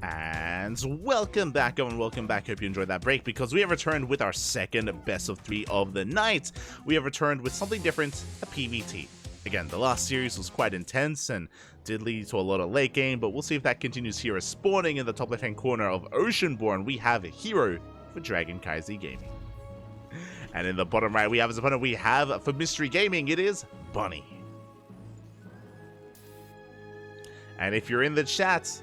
And welcome back, everyone. Welcome back. Hope you enjoyed that break because we have returned with our second best of 3 of the night. We have returned with something different, a PvT. Again, the last series was quite intense and did lead to a lot of late game, but we'll see if that continues here. As spawning in the top left hand corner of Oceanborn, we have herO for CranKy Gaming. And in the bottom right, we have as opponent, we have for Mystery Gaming, it is Bunny. And if you're in the chat,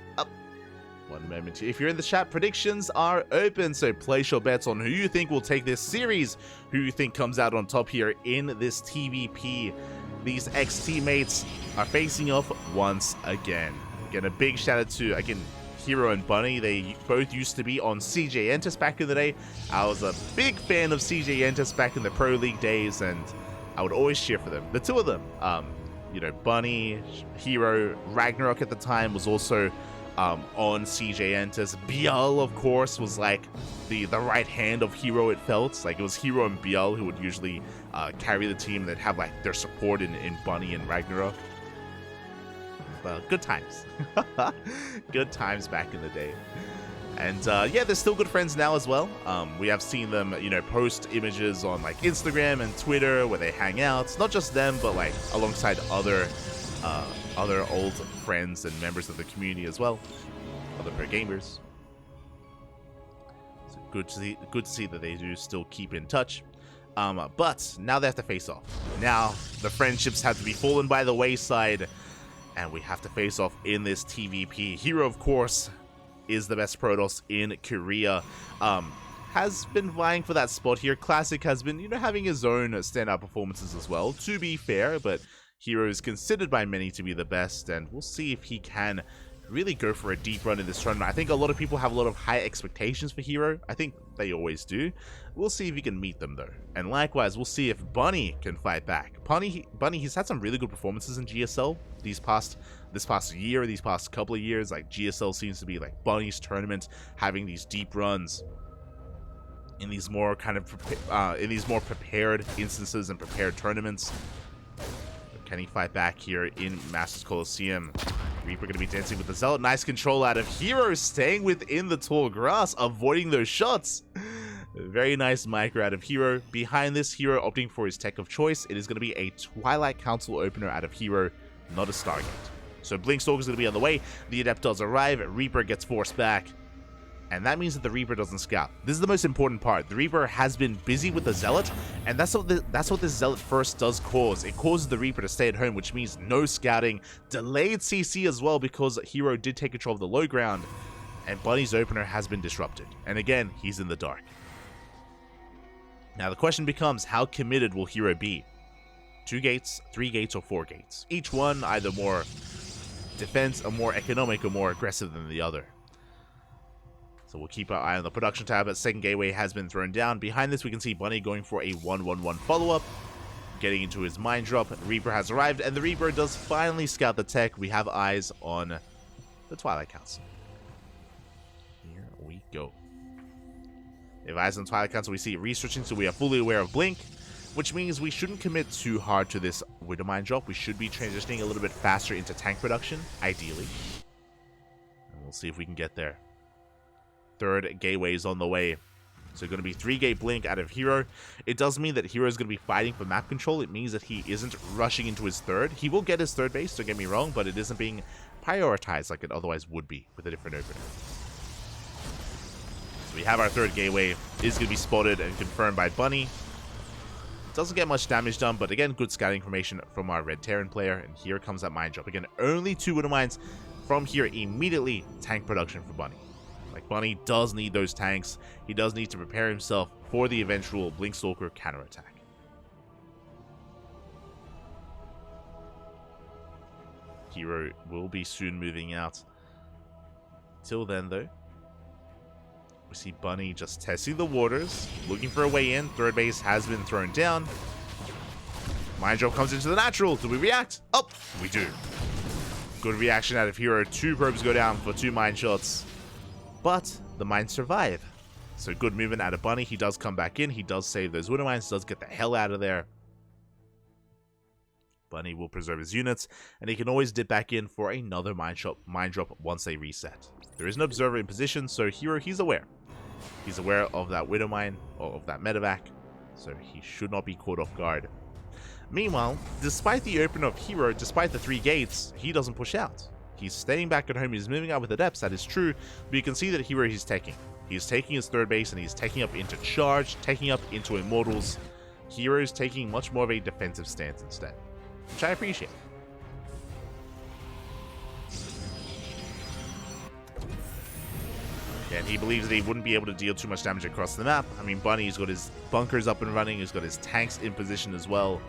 one moment. If you're in the chat, predictions are open, so place your bets on who you think will take this series, who you think comes out on top here in this TVP. These ex-teammates are facing off once again. Again, a big shout out to, again, herO and Bunny. They both used to be on CJ Entus back in the day. I was a big fan of CJ Entus back in the Pro League days, and I would always cheer for them. The two of them, you know, Bunny, herO, Ragnarok at the time was also on CJ Entus. Biel, of course, was like the right hand of herO, it felt. Like it was herO and Biel who would usually carry the team. They'd have like their support in Bunny and Ragnarok. Well, good times. Good times back in the day. And yeah, they're still good friends now as well. We have seen them, you know, post images on like Instagram and Twitter where they hang out. Not just them, but like alongside other old friends and members of the community as well, other pro gamers. So good to see that they do still keep in touch. But now they have to face off. Now the friendships have to be fallen by the wayside, and we have to face off in this TVP. herO, of course, is the best Protoss in Korea. Has been vying for that spot here. Classic has been, you know, having his own standout performances as well, to be fair, but herO is considered by many to be the best, and we'll see if he can really go for a deep run in this tournament. I think a lot of people have a lot of high expectations for herO. I think they always do. We'll see if he can meet them though. And likewise, we'll see if Bunny can fight back. Bunny, he's had some really good performances in GSL this past year, these past couple of years. Like GSL seems to be like Bunny's tournament, having these deep runs in these more kind of prepared instances and prepared tournaments. Can he fight back here in Masters Coliseum? Reaper going to be dancing with the Zealot. Nice control out of herO, staying within the tall grass, avoiding those shots. Very nice micro out of herO. Behind this, herO opting for his tech of choice. It is going to be a Twilight Council opener out of herO, not a Stargate. So Blinkstalker is going to be on the way. The Adept does arrive. Reaper gets forced back. And that means that the Reaper doesn't scout. This is the most important part. The Reaper has been busy with the Zealot, and that's what the Zealot first does cause. It causes the Reaper to stay at home, which means no scouting, delayed CC as well, because herO did take control of the low ground, and Bunny's opener has been disrupted. And again, he's in the dark. Now the question becomes, how committed will herO be? 2 gates, 3 gates, or 4 gates? Each one either more defense, or more economic, or more aggressive than the other. So we'll keep our eye on the production tab. As second gateway has been thrown down. Behind this, we can see Bunny going for a 1-1-1 follow-up, getting into his mine drop. Reaper has arrived, and the Reaper does finally scout the tech. We have eyes on the Twilight Council. Here we go. We have eyes on the Twilight Council. We see it researching, so we are fully aware of Blink, which means we shouldn't commit too hard to this Widow Mine drop. We should be transitioning a little bit faster into tank production, ideally. And we'll see if we can get there. Third gateway is on the way. So going to be 3-gate Blink out of herO. It does mean that herO is going to be fighting for map control. It means that he isn't rushing into his third. He will get his third base, don't get me wrong, but it isn't being prioritized like it otherwise would be with a different opener. So we have our third gateway. It is going to be spotted and confirmed by Bunny. Doesn't get much damage done, but again, good scouting information from our Red Terran player. And here comes that mine drop. Again, only 2 Widow Mines from here. Immediately tank production for Bunny. Like, Bunny does need those tanks. He does need to prepare himself for the eventual Blinkstalker counterattack. herO will be soon moving out. Till then, though, we see Bunny just testing the waters, looking for a way in. Third base has been thrown down. Mine drop comes into the natural. Do we react? Oh, we do. Good reaction out of herO. 2 probes go down for 2 mine shots. But the mines survive. So good movement out of Bunny. He does come back in. He does save those Widow Mines. Does get the hell out of there. Bunny will preserve his units, and he can always dip back in for another mine drop once they reset. There is an observer in position, so herO, he's aware. He's aware of that Widow Mine, or of that medevac, so he should not be caught off guard. Meanwhile, despite the open of herO, despite the 3 gates, he doesn't push out. He's staying back at home, he's moving out with Adepts, that is true, but you can see that herO he's taking. He's taking his 3rd base, and he's taking up into Charge, taking up into Immortals. herO's taking much more of a defensive stance instead, which I appreciate. And he believes that he wouldn't be able to deal too much damage across the map. I mean, Bunny's got his bunkers up and running, he's got his tanks in position as well.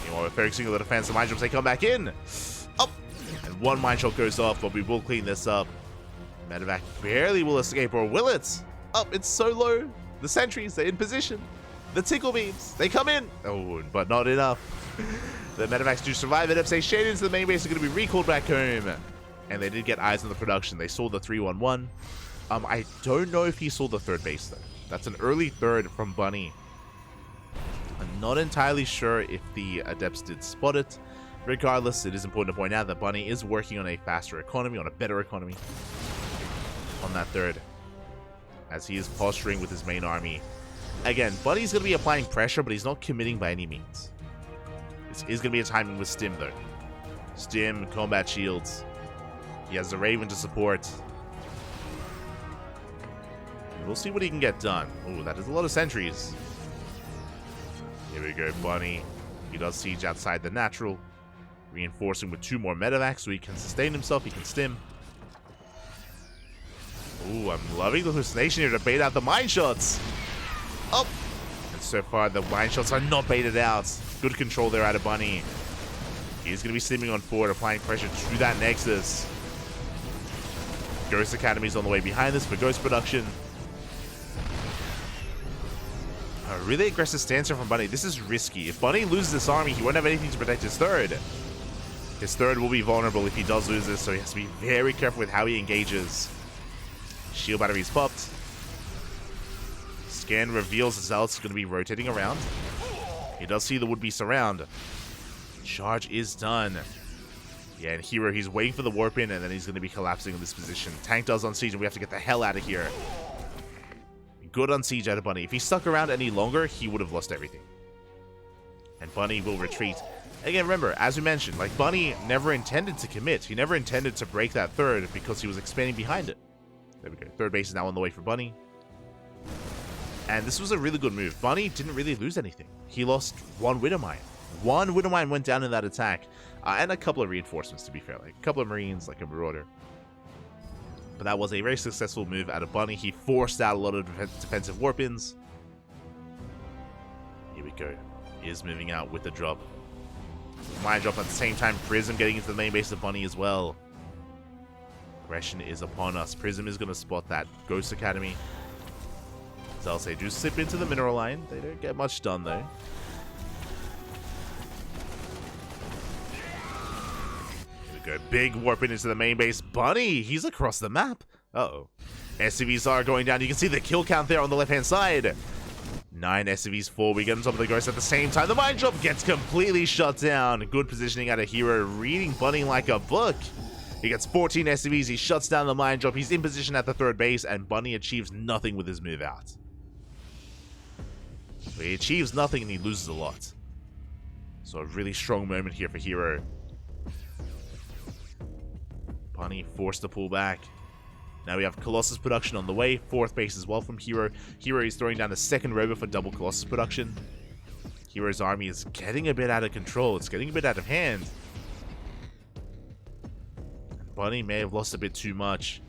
Meanwhile, we're focusing on the defense. The mine drops, they come back in. Up! And 1 mine shot goes off, but we will clean this up. Medevac barely will escape, or will it? Up, it's so low. The sentries, they're in position. The tickle beams, they come in. Oh, but not enough. The medevacs do survive. Adepts say shade into the main base are going to be recalled back home. And they did get eyes on the production. They saw the 3-1-1. I don't know if he saw the 3rd base, though. That's an early 3rd from Bunny. I'm not entirely sure if the Adepts did spot it. Regardless, it is important to point out that Bunny is working on a faster economy, on a better economy on that 3rd, as he is posturing with his main army. Again, Bunny's going to be applying pressure, but he's not committing by any means. This is going to be a timing with Stim, though. Stim, combat shields. He has the Raven to support. We'll see what he can get done. Oh, that is a lot of sentries. Here we go, Bunny. He does siege outside the natural. Reinforcing with 2 more medevacs so he can sustain himself. He can stim. Ooh, I'm loving the hallucination here to bait out the mine shots. Up! And so far, the mine shots are not baited out. Good control there out of Bunny. He's going to be stimming on forward, applying pressure to that Nexus. Ghost Academy's on the way behind this for Ghost production. A really aggressive stance here from Bunny. This is risky. If Bunny loses this army, he won't have anything to protect his 3rd. His 3rd will be vulnerable if he does lose this, so he has to be very careful with how he engages. Shield batteries popped. Scan reveals the Zealots is going to be rotating around. He does see the would-be surround. Charge is done. Yeah, and herO, he's waiting for the warp in, and then he's going to be collapsing in this position. Tank does on siege, and we have to get the hell out of here. Good on siege out of Bunny. If he stuck around any longer, he would have lost everything. And Bunny will retreat. Again, remember, as we mentioned, like, Bunny never intended to commit. He never intended to break that 3rd because he was expanding behind it. There we go. 3rd base is now on the way for Bunny. And this was a really good move. Bunny didn't really lose anything. He lost 1 Widow Mine. 1 Widow Mine went down in that attack. And a couple of reinforcements, to be fair. Like a couple of Marines, like a Marauder. But that was a very successful move out of Bunny. He forced out a lot of defensive warp-ins. Here we go. He is moving out with the drop. Mine drop at the same time. Prism getting into the main base of Bunny as well. Aggression is upon us. Prism is going to spot that Ghost Academy. So I'll say, do slip into the mineral line. They don't get much done, though. Go big warping into the main base. Bunny, he's across the map. Uh-oh. SCVs are going down. You can see the kill count there on the left-hand side. 9 SCVs fall. We get on top of the Ghost at the same time. The mine drop gets completely shut down. good positioning out of herO, reading Bunny like a book. He gets 14 SCVs. He shuts down the mine drop. He's in position at the 3rd base, and Bunny achieves nothing with his move out. So he achieves nothing, and he loses a lot. So a really strong moment here for herO. Bunny forced to pull back. Now we have Colossus production on the way. 4th base as well from herO. herO is throwing down the 2nd rover for double Colossus production. herO's army is getting a bit out of control. It's getting a bit out of hand. Bunny may have lost a bit too much.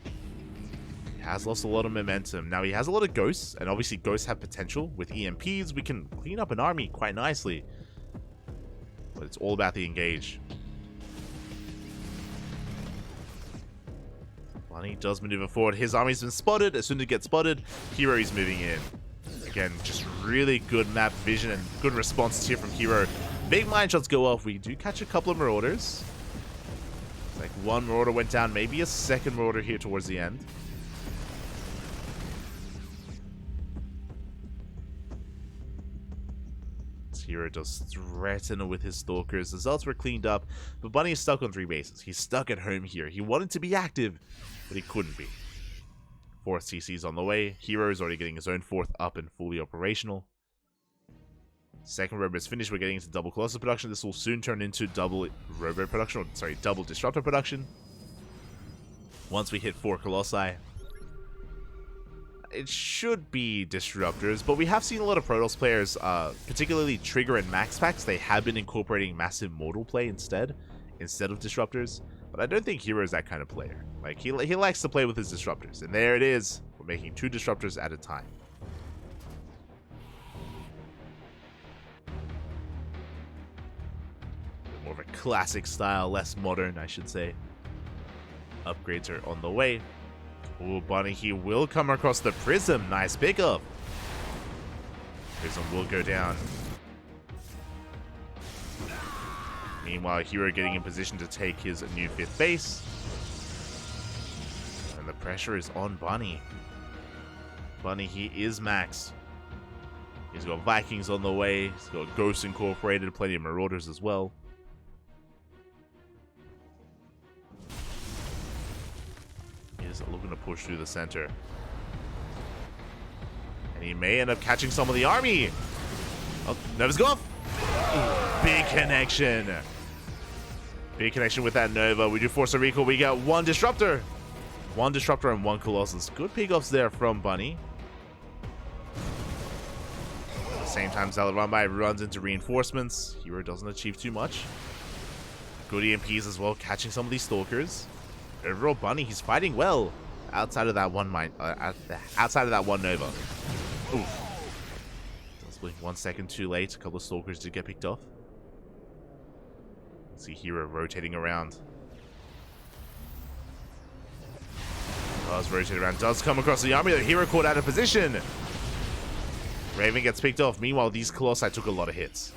He has lost a lot of momentum. Now he has a lot of ghosts, and obviously ghosts have potential. With EMPs, we can clean up an army quite nicely. But it's all about the engage. Bunny does maneuver forward. His army's been spotted. As soon as it gets spotted, herO is moving in. Again, just really good map vision and good responses here from herO. Big mine shots go off. We do catch a couple of Marauders. Like 1 Marauder went down, maybe a 2nd Marauder here towards the end. herO does threaten with his stalkers. The Zelts were cleaned up, but Bunny is stuck on 3 bases. He's stuck at home here. He wanted to be active, but he couldn't be. 4th CC's on the way. herO is already getting his own 4th up and fully operational. 2nd Robo is finished. We're getting into double Colossus production. This will soon turn into double Robo production, or sorry, double Disruptor production. Once we hit 4 Colossi, it should be Disruptors, but we have seen a lot of Protoss players, particularly Trigger and Max Packs, they have been incorporating Massive Mortal play instead of Disruptors. But I don't think herO is that kind of player. Like, he likes to play with his Disruptors, and there it is. We're making 2 Disruptors at a time. More of a classic style, less modern, I should say. Upgrades are on the way. Ooh, Bunny, he will come across the Prism. Nice pickup. Prism will go down. Meanwhile, herO getting in position to take his new 5th base. And the pressure is on Bunny. Bunny, he is max. He's got Vikings on the way. He's got Ghosts incorporated, plenty of Marauders as well. He's looking to push through the center. And he may end up catching some of the army. Oh, Nova's go off. Ooh, big connection. Big connection with that Nova. We do force a recall. We got 1 Disruptor. 1 Disruptor and 1 Colossus. Good pickups there from Bunny. At the same time, Zealot Runby runs into reinforcements. herO doesn't achieve too much. Good EMPs as well, catching some of these Stalkers. Overall, Bunny, he's fighting well outside of that one outside of that 1 Nova. Oof. That's 1 second too late. A couple of Stalkers did get picked off. See herO rotating around. Does rotate around. Does come across the army. The herO caught out of position. Raven gets picked off. Meanwhile, these Colossi took a lot of hits.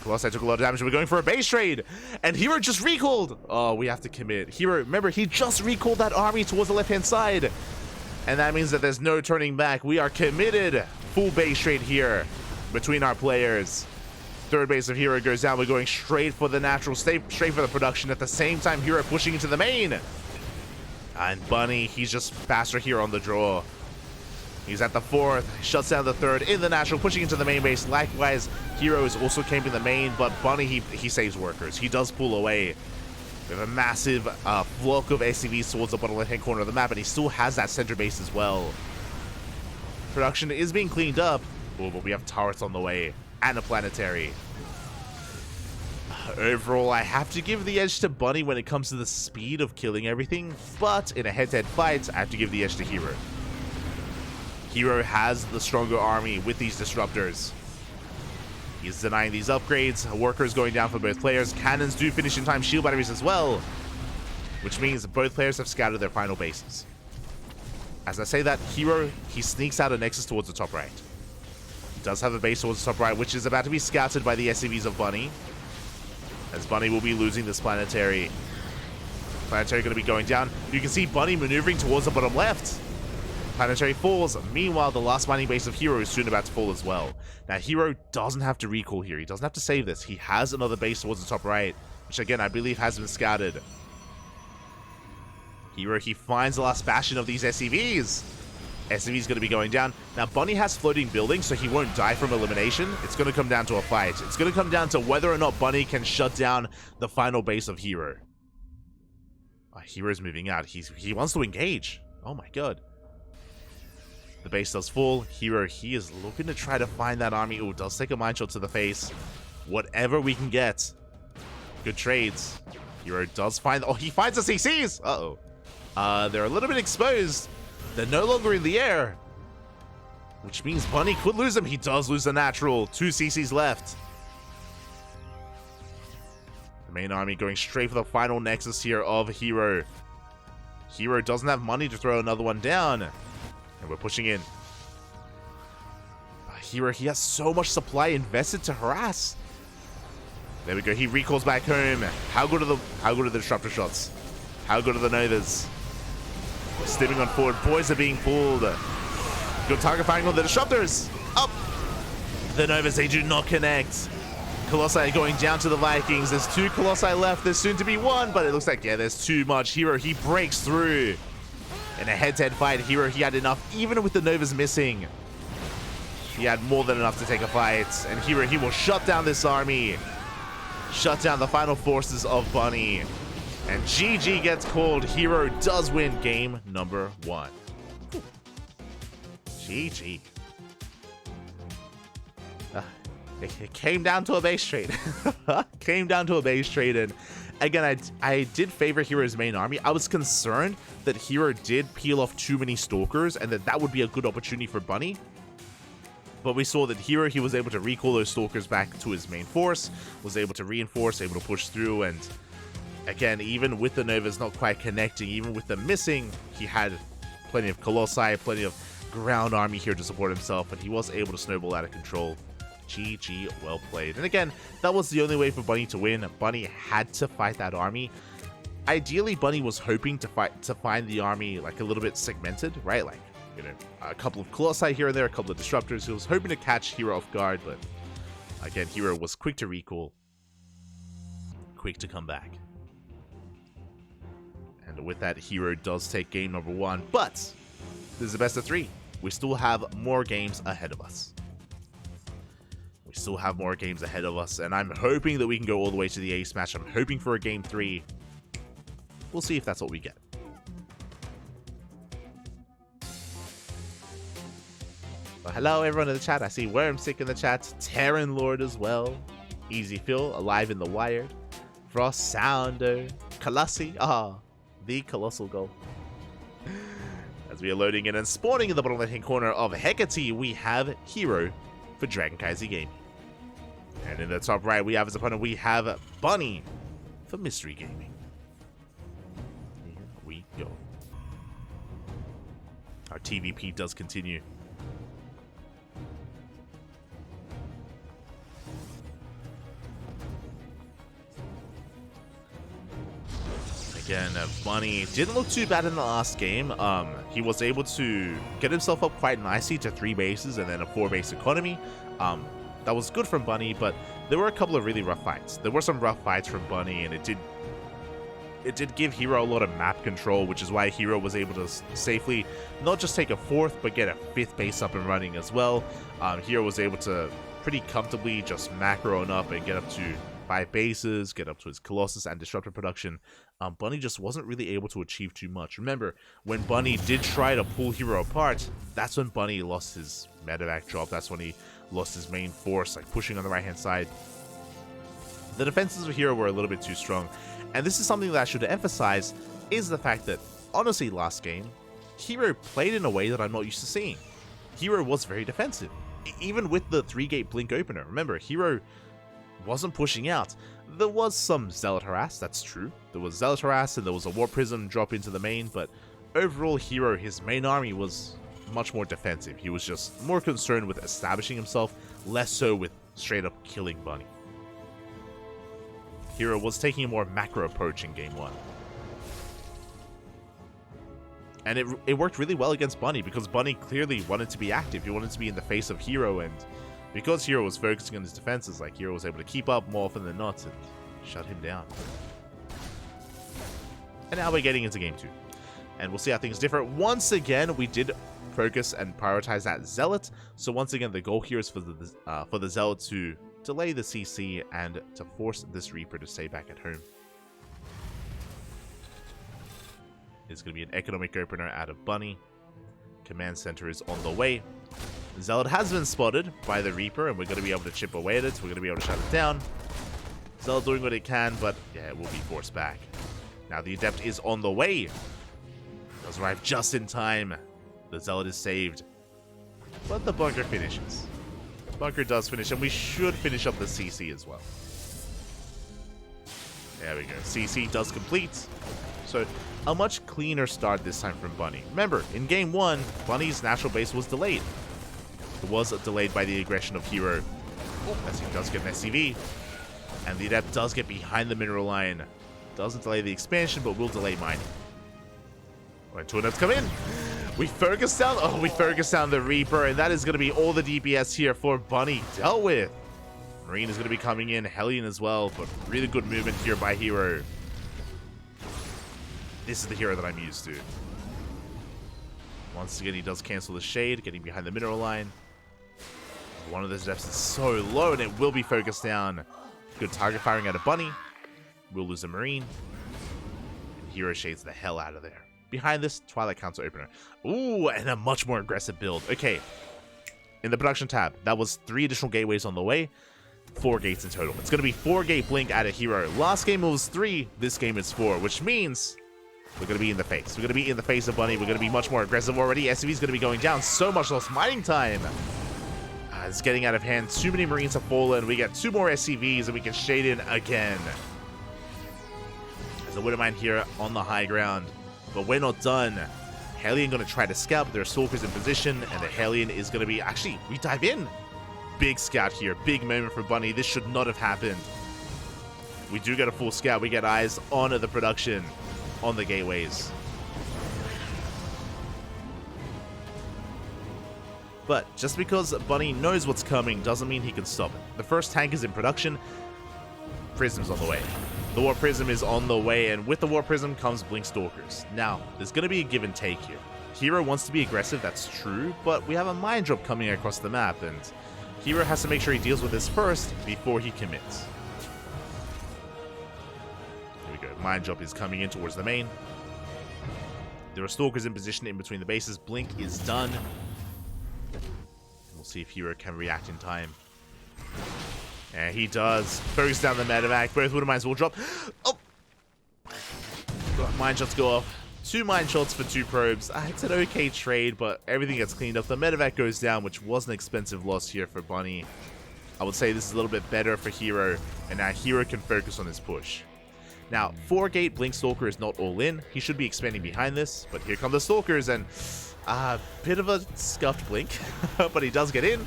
Colossi took a lot of damage. We're going for a base trade. And herO just recalled. Oh, we have to commit. herO, remember, he just recalled that army towards the left-hand side. And that means that there's no turning back. We are committed. Full base trade here between our players. 3rd base of herO goes down. We're going straight for the natural, straight for the production. At the same time, herO pushing into the main. And Bunny, he's just faster here on the draw. He's at the 4th, shuts down the 3rd in the natural, pushing into the main base. Likewise, herO is also camping the main, but Bunny, he saves workers. He does pull away. We have a massive flock of SCVs towards the bottom left-hand corner of the map, and he still has that center base as well. Production is being cleaned up. Oh, but we have turrets on the way, and a planetary. Overall, I have to give the edge to Bunny when it comes to the speed of killing everything, but in a head-to-head fight, I have to give the edge to herO. herO has the stronger army with these Disruptors. He's denying these upgrades. Workers going down for both players. Cannons do finish in time. Shield batteries as well. Which means both players have scattered their final bases. As I say that, herO, he sneaks out a Nexus towards the top right. He does have a base towards the top right, which is about to be scouted by the SCVs of Bunny. As Bunny will be losing this planetary. Planetary going to be going down. You can see Bunny maneuvering towards the bottom left. Planetary falls. Meanwhile, the last mining base of herO is soon about to fall as well. Now, herO doesn't have to recall here. He doesn't have to save this. He has another base towards the top right, which again, I believe has been scouted. herO, he finds the last bastion of these SCVs. SCV's going to be going down. Now, Bunny has floating buildings, so he won't die from elimination. It's going to come down to a fight. It's going to come down to whether or not Bunny can shut down the final base of herO. herO's moving out. He wants to engage. Oh my god. The base does fall. herO, he is looking to try to find that army. Ooh, does take a mine shot to the face. Whatever we can get. Good trades. herO does find... Oh, he finds the CCs! Uh-oh. They're a little bit exposed. They're no longer in the air. Which means Bunny could lose them. He does lose the natural. 2 CCs left. The main army going straight for the final Nexus here of herO. herO doesn't have money to throw another one down. And we're pushing in. herO, he has so much supply invested to harass. There we go. He recalls back home. How good are the Disruptor shots? How good are the Novas? Stepping on forward. Boys are being pulled. Good target firing on the Disruptors. Up. The Novas, they do not connect. Colossi going down to the Vikings. There's 2 Colossi left. There's soon to be 1, but it looks like, yeah, there's too much. herO, he breaks through. In a head-to-head fight, herO, he had enough. Even with the Novas missing, he had more than enough to take a fight. And herO, he will shut down this army. Shut down the final forces of Bunny. And GG gets called. herO does win game number 1. GG. It came down to a base trade. Came down to a base trade. And again, I did favor herO's main army. I was concerned that herO did peel off too many Stalkers and that would be a good opportunity for Bunny. But we saw that herO, he was able to recall those Stalkers back to his main force, was able to reinforce, able to push through, and again, even with the Novas not quite connecting, even with them missing, he had plenty of Colossi, plenty of ground army here to support himself, and he was able to snowball out of control. GG, well played. And again, that was the only way for Bunny to win. Bunny had to fight that army. Ideally, Bunny was hoping to find the army like a little bit segmented, right? Like, you know, a couple of Colossi here and there, a couple of Disruptors. He was hoping to catch herO off guard, but again, herO was quick to recall, quick to come back. And with that, herO does take game number 1, but this is the best of 3. We still have more games ahead of us. We still have more games ahead of us, and I'm hoping that we can go all the way to the ace match. I'm hoping for a game 3. We'll see if that's what we get. Well, hello everyone in the chat. I see Wormsick in the chat, Terran Lord as well, Easy Phil, Alive in the Wired, Frost Sounder, Colossi, the colossal goal. As we are loading in and spawning in the bottom left hand corner of Hecate, we have herO for CranKy Gaming. And in the top right, we have as opponent, we have Bunny for Mystery Gaming. Here we go. Our TVP does continue. Again, Bunny didn't look too bad in the last game. He was able to get himself up quite nicely to 3 bases and then a 4-base economy. That was good from Bunny, but there were a couple of really rough fights. There were some rough fights from Bunny, and it did give herO a lot of map control, which is why herO was able to safely not just take a 4th, but get a 5th base up and running as well. herO was able to pretty comfortably just macro on up and get up to 5 bases, get up to his Colossus and Disruptor production. Bunny just wasn't really able to achieve too much. Remember, when Bunny did try to pull herO apart, that's when Bunny lost his medevac drop. That's when he lost his main force, like pushing on the right-hand side. The defenses of herO were a little bit too strong. And this is something that I should emphasize, is the fact that, honestly, last game, herO played in a way that I'm not used to seeing. herO was very defensive. Even with the 3-gate blink opener. Remember, herO wasn't pushing out. There was some Zealot harass, that's true. There was Zealot harass and there was a War Prism drop into the main, but overall herO, his main army was much more defensive. He was just more concerned with establishing himself, less so with straight up killing Bunny. herO was taking a more macro approach in game 1. And it worked really well against Bunny because Bunny clearly wanted to be active. He wanted to be in the face of herO, and because herO was focusing on his defenses, like herO was able to keep up more often than not and shut him down. And now we're getting into game 2. And we'll see how things differ. Once again, we did focus and prioritize that Zealot. So once again, the goal here is for the Zealot to delay the CC and to force this Reaper to stay back at home. It's going to be an economic opener out of Bunny. Command center is on the way. The Zealot has been spotted by the Reaper, and we're going to be able to chip away at it. We're going to be able to shut it down. Zealot doing what it can, but yeah, it will be forced back. Now the Adept is on the way. Does arrive just in time. The Zealot is saved. But the bunker finishes. The bunker does finish, and we should finish up the CC as well. There we go. CC does complete. So a much cleaner start this time from Bunny. Remember, in game 1, Bunny's natural base was delayed. It was delayed by the aggression of herO, as he does get an SCV. And the Adept does get behind the mineral line. Doesn't delay the expansion, but will delay mining. When 2 Adepts come in, We focus down. Oh, we focus down the Reaper, and that is going to be all the DPS here for Bunny dealt with. Marine is going to be coming in, Hellion as well, but really good movement here by herO. This is the hero that I'm used to. Once again, he does cancel the Shade, getting behind the mineral line. One of those depths is so low, and it will be focused down. Good target firing out of Bunny. We'll lose a Marine. And herO shades the hell out of there. Behind this, Twilight Counter Opener. Ooh, and a much more aggressive build. Okay, in the production tab, that was 3 additional gateways on the way. 4 gates in total. It's going to be 4 gate blink out of herO. Last game it was 3, this game it's 4, which means we're going to be in the face. We're going to be in the face of Bunny. We're going to be much more aggressive already. SCV is going to be going down. So much lost mining time. It's getting out of hand. Too many Marines have fallen. We get 2 more SCVs, and we can shade in again. There's a Widowmine here on the high ground. But we're not done. Hellion going to try to scalp. There are Stalkers in position, and the Hellion is going to be... Actually, we dive in. Big scout here. Big moment for Bunny. This should not have happened. We do get a full scout. We get eyes on the production, on the gateways. But just because Bunny knows what's coming doesn't mean he can stop it. The first tank is in production. Prism's on the way. The War Prism is on the way, and with the War Prism comes Blink Stalkers. Now, there's going to be a give and take here. herO wants to be aggressive, that's true, but we have a Mind Drop coming across the map, and herO has to make sure he deals with this first before he commits. Here we go. Mind Drop is coming in towards the main. There are Stalkers in position in between the bases. Blink is done. We'll see if herO can react in time. And he does. Focus down the medevac. Both Widowmines will drop. Oh! Mine shots go off. 2 mine shots for 2 probes. It's an okay trade, but everything gets cleaned up. The medevac goes down, which was an expensive loss here for Bunny. I would say this is a little bit better for herO, and now herO can focus on his push. Now, 4-gate Blink Stalker is not all in. He should be expanding behind this, but here come the Stalkers, and a bit of a scuffed Blink, but he does get in.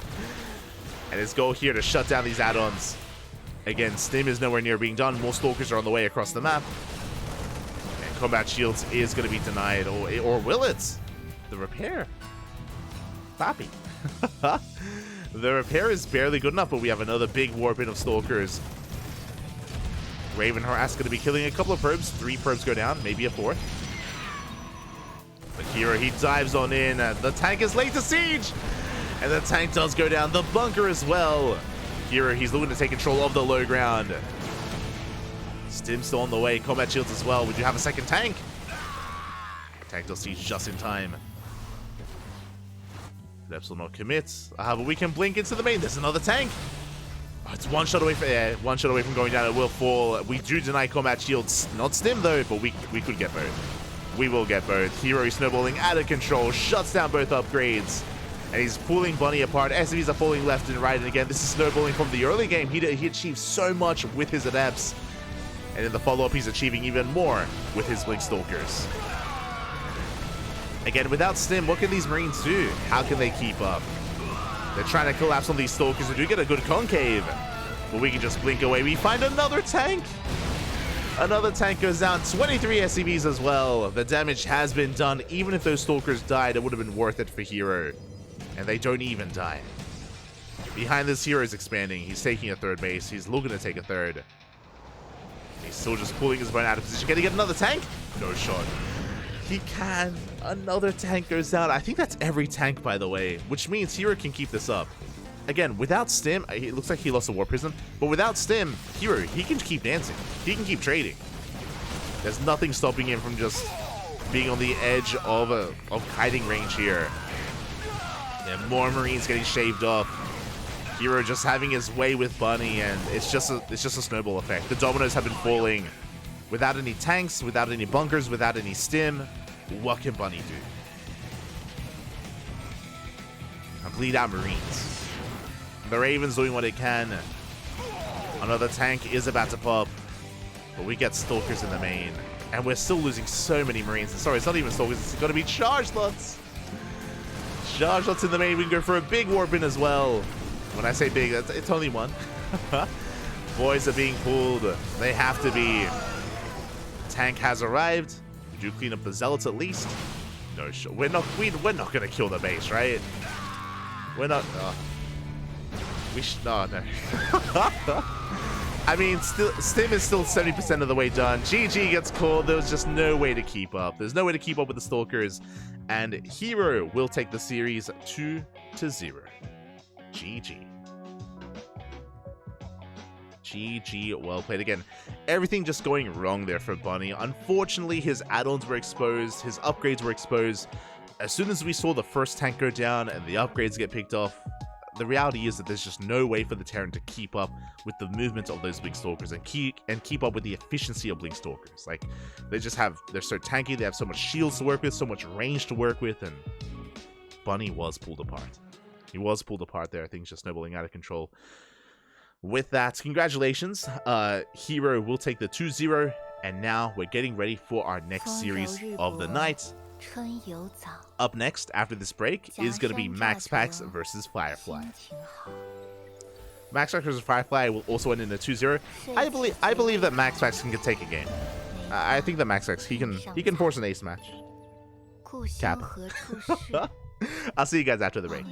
And his goal here to shut down these add-ons. Again, Stim is nowhere near being done. More Stalkers are on the way across the map. And Combat Shields is going to be denied. Or will it? The repair. Pappy. The repair is barely good enough, but we have another big warp in of Stalkers. Raven Harass going to be killing a couple of probes. 3 probes go down, maybe a 4th. But herO, he dives on in. The tank is late to siege. And the tank does go down. The bunker as well. herO, he's looking to take control of the low ground. Stim still on the way. Combat Shields as well. Would you have a second tank? Tank does siege just in time. Depths will not commit. But we can blink into the main. There's another tank. Oh, it's 1 shot away from one shot away from going down. It will fall. We do deny Combat Shields. Not Stim though, but we could get both. We will get both. herO snowballing out of control. Shuts down both upgrades. And he's pulling Bunny apart. SCVs are falling left and right. And again, this is snowballing from the early game. He achieved so much with his Adepts. And in the follow-up, he's achieving even more with his Blink Stalkers. Again, without Stim, what can these Marines do? How can they keep up? They're trying to collapse on these Stalkers. We do get a good concave. But we can just blink away. We find another tank. Another tank goes down. 23 SCVs as well. The damage has been done. Even if those Stalkers died, it would have been worth it for herO. And they don't even die. Behind this, herO is expanding. He's taking a 3rd base. He's looking to take a 3rd. He's still just pulling his bone out of position. Can he get another tank? No shot. He can. Another tank goes down. I think that's every tank, by the way, which means herO can keep this up. Again, without Stim, it looks like he lost a War Prism, but without Stim, herO, he can keep dancing. He can keep trading. There's nothing stopping him from just being on the edge of kiting range here. And more Marines getting shaved off. herO just having his way with Bunny, and it's just a snowball effect. The dominoes have been falling. Without any tanks, without any bunkers, without any Stim, what can Bunny do? And bleed out Marines. The Raven's doing what it can. Another tank is about to pop, but we get Stalkers in the main, and we're still losing so many Marines. Sorry, it's not even Stalkers, it's got to be Charge Lots. Charge Lots in the main. We can go for a big warp in as well. When I say big, it's only 1. Boys are being pulled. They have to be. Tank has arrived. We do clean up the Zealots at least. No, sure. We're not gonna kill the base, right? We're not. No. I mean, Stim is still 70% of the way done. GG gets called. There was just no way to keep up. There's no way to keep up with the Stalkers, and herO will take the series 2-0. GG. GG, well played again. Everything just going wrong there for Bunny. Unfortunately, his add-ons were exposed, his upgrades were exposed. As soon as we saw the first tank go down and the upgrades get picked off, the reality is that there's just no way for the Terran to keep up with the movement of those Blink Stalkers and keep up with the efficiency of Blink Stalkers. Like, they're so tanky, they have so much shields to work with, so much range to work with, and Bunny was pulled apart. He was pulled apart there. Things just snowballing out of control. With that, congratulations. herO will take the 2-0, and now we're getting ready for our next series of the night. Up next, after this break, is going to be MaxPax versus Firefly. MaxPax versus Firefly will also end in a 2-0. I believe that MaxPax can take a game. I think that MaxPax, he can force an ace match. Cap. I'll see you guys after the break.